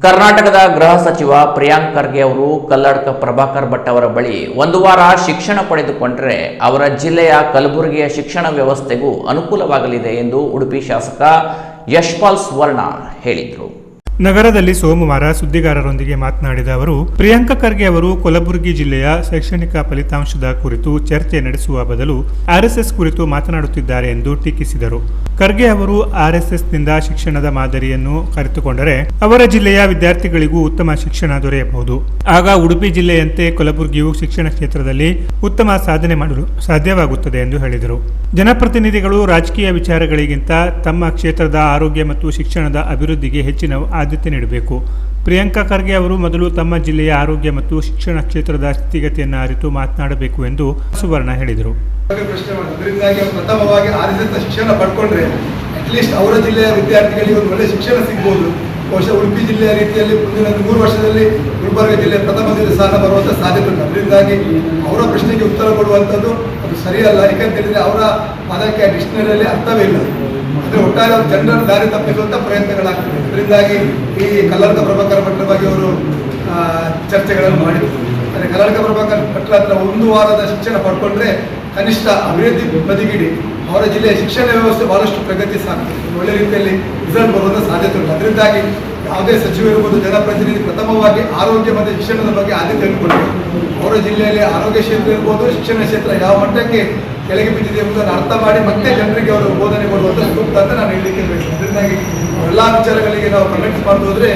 ಕರ್ನಾಟಕದ ಗೃಹ ಸಚಿವ ಪ್ರಿಯಾಂಕ್ ಖರ್ಗೆ ಅವರು ಕಲ್ಲಡ್ಕ ಪ್ರಭಾಕರ್ ಭಟ್ ಅವರ ಬಳಿ ಒಂದು ವಾರ ಶಿಕ್ಷಣ ಪಡೆದುಕೊಂಡರೆ ಅವರ ಜಿಲ್ಲೆಯ ಕಲಬುರಗಿಯ ಶಿಕ್ಷಣ ವ್ಯವಸ್ಥೆಗೂ ಅನುಕೂಲವಾಗಲಿದೆ ಎಂದು ಉಡುಪಿ ಶಾಸಕ ಯಶ್ಪಾಲ್ ಸುವರ್ಣ ಹೇಳಿದರು. ನಗರದಲ್ಲಿ ಸೋಮವಾರ ಸುದ್ದಿಗಾರರೊಂದಿಗೆ ಮಾತನಾಡಿದ ಅವರು, ಪ್ರಿಯಾಂಕ್ ಖರ್ಗೆ ಅವರು ಕಲಬುರಗಿ ಜಿಲ್ಲೆಯ ಶೈಕ್ಷಣಿಕ ಫಲಿತಾಂಶದ ಕುರಿತು ಚರ್ಚೆ ನಡೆಸುವ ಬದಲು ಆರ್ಎಸ್ಎಸ್ ಕುರಿತು ಮಾತನಾಡುತ್ತಿದ್ದಾರೆ ಎಂದು ಟೀಕಿಸಿದರು. ಖರ್ಗೆ ಅವರು ಆರ್ಎಸ್ಎಸ್ನಿಂದ ಶಿಕ್ಷಣದ ಮಾದರಿಯನ್ನು ಕರೆದುಕೊಂಡರೆ ಅವರ ಜಿಲ್ಲೆಯ ವಿದ್ಯಾರ್ಥಿಗಳಿಗೂ ಉತ್ತಮ ಶಿಕ್ಷಣ ದೊರೆಯಬಹುದು. ಆಗ ಉಡುಪಿ ಜಿಲ್ಲೆಯಂತೆ ಕಲಬುರಗಿಯು ಶಿಕ್ಷಣ ಕ್ಷೇತ್ರದಲ್ಲಿ ಉತ್ತಮ ಸಾಧನೆ ಮಾಡಲು ಸಾಧ್ಯವಾಗುತ್ತದೆ ಎಂದು ಹೇಳಿದರು. ಜನಪ್ರತಿನಿಧಿಗಳು ರಾಜಕೀಯ ವಿಚಾರಗಳಿಗಿಂತ ತಮ್ಮ ಕ್ಷೇತ್ರದ ಆರೋಗ್ಯ ಮತ್ತು ಶಿಕ್ಷಣದ ಅಭಿವೃದ್ಧಿಗೆ ಹೆಚ್ಚಿನ ಆದ್ಯತೆ ನೀಡಬೇಕು. ಪ್ರಿಯಾಂಕ್ ಖರ್ಗೆ ಅವರು ಮೊದಲು ತಮ್ಮ ಜಿಲ್ಲೆಯ ಆರೋಗ್ಯ ಮತ್ತು ಶಿಕ್ಷಣ ಕ್ಷೇತ್ರದ ಸ್ಥಿತಿಗತಿಯನ್ನು ಅರಿತು ಮಾತನಾಡಬೇಕು ಎಂದು ಸುವರ್ಣ ಹೇಳಿದರು. ಅದರಿಂದಾಗಿ ಪ್ರಥಮವಾಗಿ ಆರ್ಎಸ್ಎಸ್ ಶಿಕ್ಷಣ ಪಡ್ಕೊಂಡ್ರೆ ಅಟ್ಲೀಸ್ಟ್ ಅವರ ಜಿಲ್ಲೆಯ ವಿದ್ಯಾರ್ಥಿಗಳಿಗೆ ಒಂದು ಒಳ್ಳೆಯ ಶಿಕ್ಷಣ ಸಿಗ್ಬೋದು. ಬಹುಶಃ ಉಡುಪಿ ಜಿಲ್ಲೆಯ ರೀತಿಯಲ್ಲಿ ಮುಂದಿನ 3 ವರ್ಷದಲ್ಲಿ ಗುಲ್ಬರ್ಗ ಜಿಲ್ಲೆ ಪ್ರಥಮ ಸ್ಥಾನ ಬರುವಂಥ ಸಾಧ್ಯತೆ ಉಂಟು. ಅದರಿಂದಾಗಿ ಅವರ ಪ್ರಶ್ನೆಗೆ ಉತ್ತರ ಕೊಡುವಂಥದ್ದು ಅದು ಸರಿಯಲ್ಲ. ಯಾಕಂತೇಳಿದರೆ ಅವರ ಪದಕ್ಕೆ ಡಿಕ್ಷನರಿಯಲ್ಲಿ ಅರ್ಥವೇ ಇಲ್ಲ. ಅಂದರೆ ಒಟ್ಟಾರೆ ಅವರು ಜನರನ್ನು ದಾರಿ ತಪ್ಪಿಸುವಂಥ ಪ್ರಯತ್ನಗಳಾಗ್ತದೆ. ಅದರಿಂದಾಗಿ ಈ ಕಲ್ಲಡ್ಕ ಪ್ರಭಾಕರ್ ಭಟ್ರ ಬಗ್ಗೆ ಅವರು ಚರ್ಚೆಗಳನ್ನು ಮಾಡಿದರು. ಅಂದರೆ ಕಲ್ಲಡ್ಕ ಪ್ರಭಾಕರ್ ಭಟ್ರ ಹತ್ರ 1 ವಾರದ ಶಿಕ್ಷಣ ಪಡ್ಕೊಂಡ್ರೆ ಕನಿಷ್ಠ ಅಭಿವೃದ್ಧಿ ಬದಿಗಿಡಿ ಅವರ ಜಿಲ್ಲೆಯ ಶಿಕ್ಷಣ ವ್ಯವಸ್ಥೆ ಬಹಳಷ್ಟು ಪ್ರಗತಿ ಸಾಗ್ತದೆ. ಒಳ್ಳೆ ರೀತಿಯಲ್ಲಿ ರಿಸಲ್ಟ್ ಬರುವಂಥ ಸಾಧ್ಯತೆ ಉಂಟು. ಅದರಿಂದಾಗಿ ಯಾವುದೇ ಸಚಿವ ಇರ್ಬೋದು, ಜನಪ್ರತಿನಿಧಿ ಪ್ರಥಮವಾಗಿ ಆರೋಗ್ಯ ಮತ್ತು ಶಿಕ್ಷಣದ ಬಗ್ಗೆ ಆದ್ಯತೆಯನ್ನು ಕೊಡಬೇಕು. ಅವರ ಜಿಲ್ಲೆಯಲ್ಲಿ ಆರೋಗ್ಯ ಕ್ಷೇತ್ರ ಇರ್ಬೋದು, ಶಿಕ್ಷಣ ಕ್ಷೇತ್ರ ಯಾವ ಮಟ್ಟಕ್ಕೆ ಕೆಳಗೆ ಬಿದ್ದಿದೆ ಎಂಬುದನ್ನು ಅರ್ಥ ಮಾಡಿ ಮತ್ತೆ ಜನರಿಗೆ ಅವರು ಬೋಧನೆ ಕೊಡುವಂಥ ಸೂಕ್ತ ಅಂತ ನಾನು ಹೇಳಲಿಕ್ಕೆ ಬಯಸ್ತೇನೆ. ಅದರಿಂದಾಗಿ ಎಲ್ಲ ವಿಚಾರಗಳಿಗೆ ನಾವು ಕಮೆಂಟ್ ಮಾಡ್ದು ಹೋದರೆ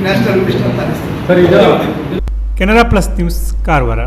ನ್ಯಾಷನಲ್ ವಿಷನ್ ಅಂತ ಅನಿಸ್ತದೆ. Canara plus news Karwar.